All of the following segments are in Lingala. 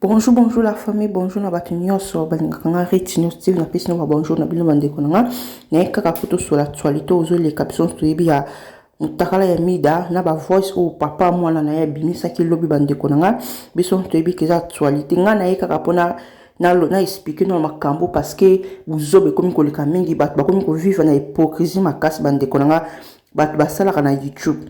Bonjour, bonjour la famille, bonjour na batu nyonso, balingaka retino style na pesi na bonjour na bino bandeko na nga kaka photo sur l'actualité ozo les captions toyebi ya mutakala ya mida na ba voice o papa mwana na ya bimisa ki lobi bandeko na nga biso toyebi keza actualité nga na kaka pona na expliquer na makambo parce que buzobe komi koleka mingi bat ba komi ko vivre na hypocrisie makasi bandeko na nga bat basala na YouTube.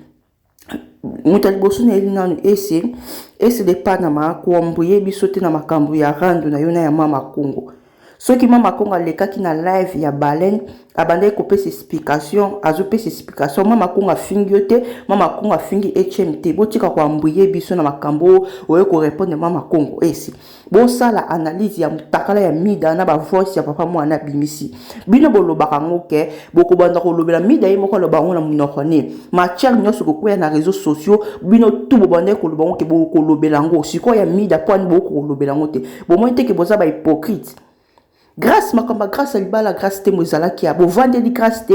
Mutali bosu na elina ese de Panama kuambuye bisote na makambu ya randu na yona ya mama Kongo. Soki mama Kongo alekaki na live ya baleine abandai kopesa explication azopesa explication mama Kongo afingi yote mama Kongo afingi HMT botika kuambuye biso na makambo oye ko répondre mama Kongo esi bo sala analyse ya mutakala ya mida na ba voice ya papa mwana bimisi bino bolobaka ngoke boko banda ko lobela mida ye moko loba ngona munoko ne matière nyoso ko kwya na réseaux sociaux bino tout bo banda ko loba ngoke boko lobela ngo siko ya mida point boko lobela ngote bo mo te ke boza ba hypocrite. Grâce makamba grâce libala grâce te mozala ki a bo vendeli grâce te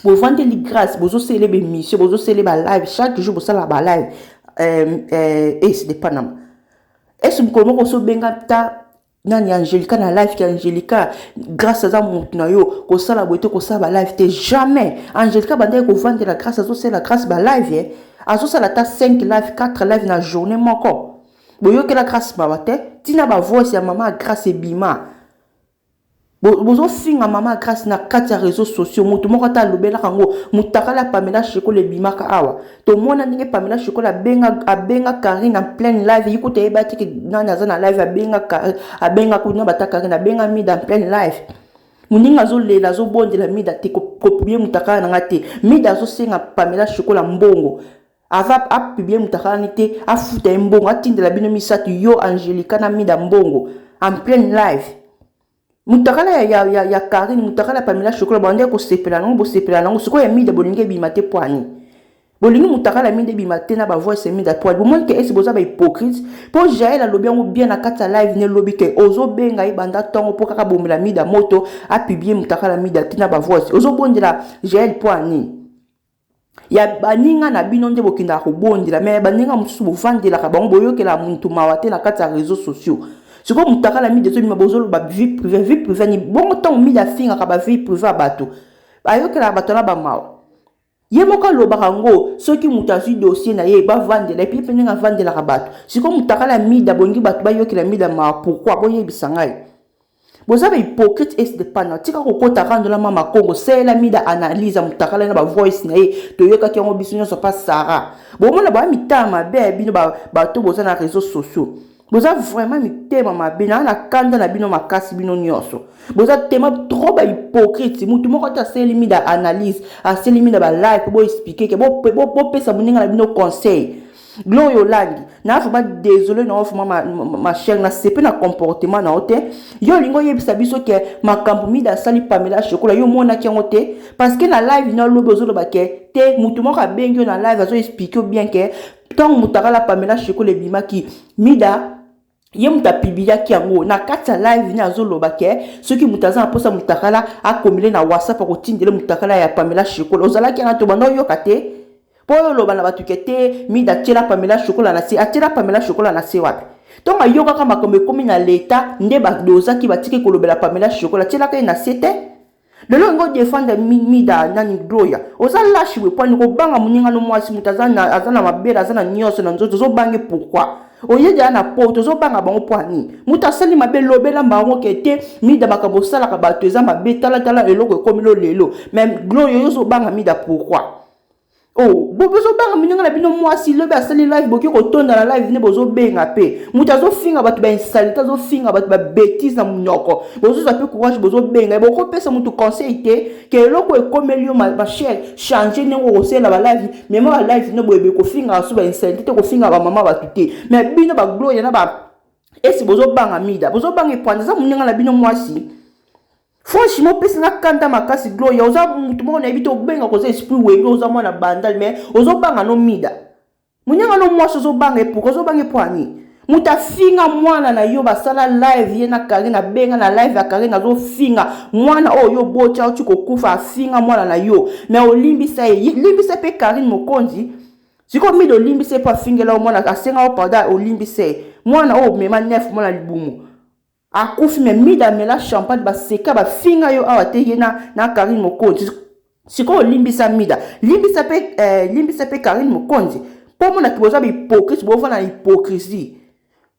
bo vendeli grâce bozo célébrer mission bozo célébrer live chaque jour bo sala ba live c'est de Panama est-ce que ko so benga ta nani Angelica na live ki Angelica grâce à ça mutu na yo ko sala boite ko sala ba live te jamais Angelica banda ko vendre la grâce azo la grâce ba live azo sala ta 5 live 4 live na journée moko boyo ke la grâce ba te tina ba voice ya mama grâce bima bozo finga mama grâce na kati réseaux sociaux mutu moko ta lobela kango mutakala Pamela Sheko le bimaka awa to mona ninge Pamela Sheko la abenga Karine en pleine live yikote ebati ke nana za na live abenga kuna bata Karine abenga mida en pleine live muninga zo lela zo bondela mida te ko publier mutakala na ngate mida zo senga Pamela Sheko la mbongo ava a publier mutakala nite afuta mbongo atindela bino misatu yo Angelica na mida mbongo en pleine live. Mutakala ya Karine mutakala Pamela Sheko bande ko sepela nango bo sepela nango siko ya mida bolinge bimate poani bolinge mutakala minde bimate na ba voice mida poani bo monke esi boza ba hypocrite po jael la lobi ngo bien na kata live ne lobi ke ozo benga ibanda tongo po kaka bomela mida moto a publier mutakala mida tina ba voice ozo bondela jael poani ya baninga na bino nde bokinda ko bondela mais baninga mususu bo vandela ka bango boyokela muntu mawate na kata réseaux sociaux. Si vous avez la vie de vie privée, ni bon temps mis la fin à vie privée à bateau. Ayo que la bateau là bas mal. Yemoka lo barango, ceux qui m'ont acheté dossier na ye ba vendre les puis peine à vendre la rabat. Si vous avez la mis d'abongi bateau yo que la mis ma pourquoi boye bisangai. Vous avez hypocrite et de pana. Tika ko kota rendre la mama Kongo, c'est la mis d'analyse à mutakala na ba voice na ye. To yo ka ki on bisunyo so pas Sarah. Bon mon ba mi tama be bino ba bateau boza na réseaux sociaux. Boza vraiment mi tema mabina na kanda na bino makasi bino nyoso boza tema trop ba hypocrite mutu moko ta selimi da analyse a selimi da ba live bo expliquer ke bo pesa muninga na bino conseil gloyo langi na fa ba désolé na ofu ma chère na sepe na comportement na ote yo lingo yebisa biso ke makambu mi da sali Pamela Sheko yo mona ki ngote parce que na live na lobo zo loba ke te mutu moko abengi na live azo expliquer bien ke tant mutakala Pamela Sheko le bima ki mida ye muta pibia ki yango na kata live ni azoloba ke soki mutaza na posa mutakala akomile na WhatsApp ko tindele mutakala ya Pamela Sheko ozala ki na to bando yo kate po yo loba na batukete mida tela Pamela Sheko na se atela Pamela Sheko na se wapi donc ayoka kama komi na leta nde ba doza ki batike ko lobela Pamela Sheko la tela ka na sete lelo ngo défendre mida nani gloya ozala lashi we point ko banga muninga no mwasi mutaza na azana mabera azana nyoso na nzoto zo bange pourquoi oye ja na poto zo banga bango poani mutasali mabe lobela bango kete mida makambo sala ka bato eza mabe tala eloko komilo lelo même gloyo yo zo banga mida pourquoi oh bozo banga mininga na bino mwasi lobe asali live boki ko tonda na live ne bozo benga pe mutazo finga bato ba insalita zo finga bato ba bêtise na munoko bozo za pe courage bozo benga boko pesa mutu conseil te ke eloko ekomeli ma chère changer ne ngo sela ba live mais moi live ne boyebe ko finga so ba insalita te ko finga ba mama bato te mais bino ba gloria na ba esi bozo banga mida bozo banga pwanda za muninga na bino mwasi. Franchement, pesa na kanda makasi gloria oza mutu moko na ebito benga ko za esprit webe oza mwana bandal mais ozo banga no mida munyanga no mwasi ozo banga pour ozo banga poani muta finga mwana na yo basala live ye na Karine benga na live ya Karine zo finga mwana yo bocha uchiko kufa finga mwana na yo mais olimbisa pe Karine mokonzi siko mi do limbise pa fingela mwana asenga o pada olimbise mwana o mema 9 mois na libumu akufi me mida mela champagne baseka bafinga yo awa te ye na Karine Mokonzi siko limbisa mida limbisa pe Karine Mokonzi po mona ki boza hypocrite bo na hypocrisie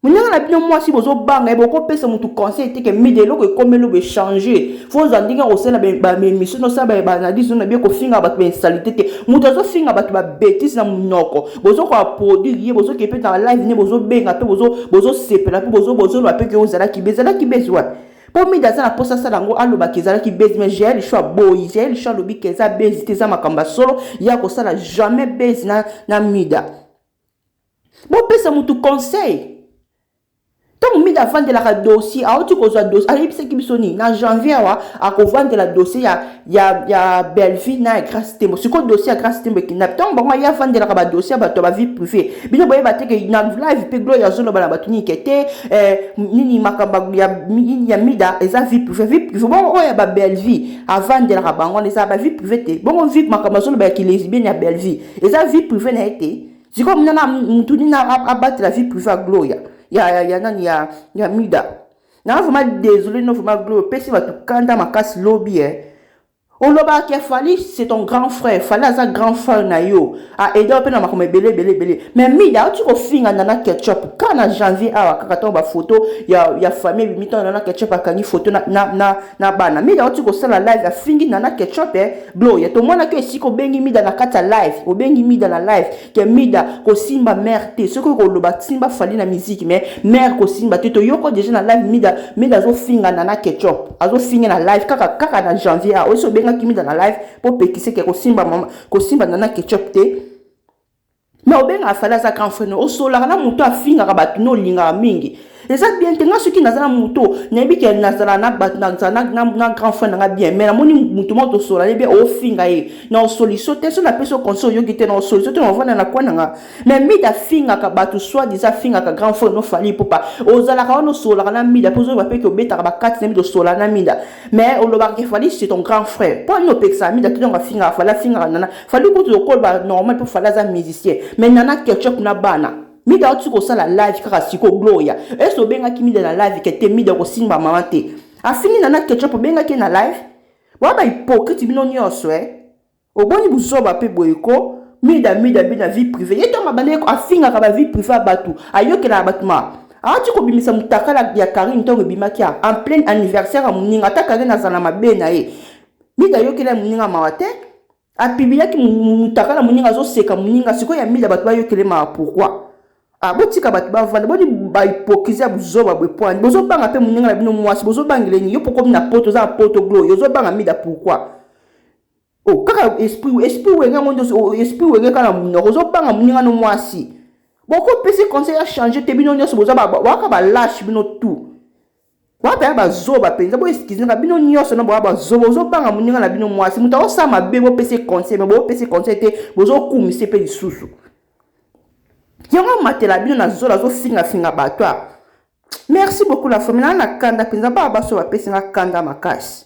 munanga na bino mwasi bozo banga e boko pesa mutu conseil te ke mida eloko ekomelo be changer fo zandinga osena ba mission no sa ba analyse na bien ko finga ba insanité te mutu azo finga ba bêtise na munoko bozo ko produire ye bozo ke pe na live ne bozo benga pe bozo sepela pe bozo lo pe ke ozala ki bezi wa po mida za na posa sa dango aloba kezala ki bezi mais j'ai le choix boy j'ai le choix lobi keza bezi te za makamba solo ya ko sala jamais bezi na mida bo pesa mutu conseil. Tant que mida vendre la dossier, a tu cause dossier, a yipse ki bisoni na janvier wa a ko vendre la dossier ya Belleville na grâce tembo. Ce ko dossier à grâce tembo ki na tant ba ya vendre la dossier ba to ba vie privée. Bino boye ba te ke na live pe gloire ya zolo ba na batuni kete nini makamba ya mida eza vie privée bon o ya ba Belleville a vendre la bango eza ba vie privée te. Bon vie makamba zolo ba ki lesbienne ya Belleville. Eza vie privée na été. C'est comme na mutuni na abattre la vie privée à gloire. Ya mida na vraiment désolé non vraiment gloire pesi va tout kanda makas lobby Oloba qui fali c'est ton grand frère fali sa grand frère na yo a aider pe na makome belé mais mida tu ko finga na ketchup kana janvier awa kaka ba photo ya famille bimito na ketchup akangi photo na bana mida tu ko sala live ya fingi na ketchup glow ya to mona ke siko bengi mida na kata live o bengi mida na live ke mida ko simba mère te ce ko loba simba fali na musique mais mère ko simba te to yoko déjà na live mida zo finga na ketchup azo finga na live kaka na janvier a so qui mis dans la live pour pékisser que kosimba nana ketchup te mais obenga fala za grand frère o sola na muto afinga ka batu no linga mingi eza bien tenga soki nazala muto nebi ke nazala na batu na grand frère na bien mais na moni muto moto sola bien o finga e na solution te so na peso conseil yo gite na solution te on va na kwa nga mais mi da finga ka batu soit déjà finga ka grand frère no fali popa ozala ka no sola na mi da pozo ba pe ke obeta ba 4 nemi do sola na mi da mais o lo ba ke fali c'est ton grand frère pas no peksa mi da to nga finga fala finga nana fali ko to ko ba normal pour fala za musicien mais nana ketchup na bana mida otu ko sala live kaka siko gloria eso benga ki mida na live ke te mida ko simba mama te afini nana ketchup benga ke na live ba hypocrite bino nyonso oboni buzoba pe boyeko mida bina vie privée yeto mabane ko afinga ka ba vie privée batu ayokela batuma tu ko bimisa mutakala ya Karine to bimaki en plein anniversaire muninga ta Karine azana mabena mida yokela muninga mawate apibia ki mutakala muninga zo seka muninga siko ya mida batu ayokele ma pourquoi botika batu bavanda boni ba hypocrisie buzoba bwe point bozo banga pe muninga na bino mwasi bozo bangile ni yo poko na poto za poto glow yo zo banga mida pourquoi kaka esprit wenga mondo esprit wenga kana muninga zo banga muninga no mwasi boko pesi conseil a changer te bino nyoso bozo ba waka ba lâche bino tout wapa ba zoba penza bo excuse nga bino nyoso na ba zoba zo banga muninga na bino mwasi muta osama be bo pesi conseil mais bo pesi conseil te bozo kumise pe lisusu yango matela bino na zola zo finga batwa. Merci beaucoup la famille na kanda penza ba so ba pesi nga kanda makasi.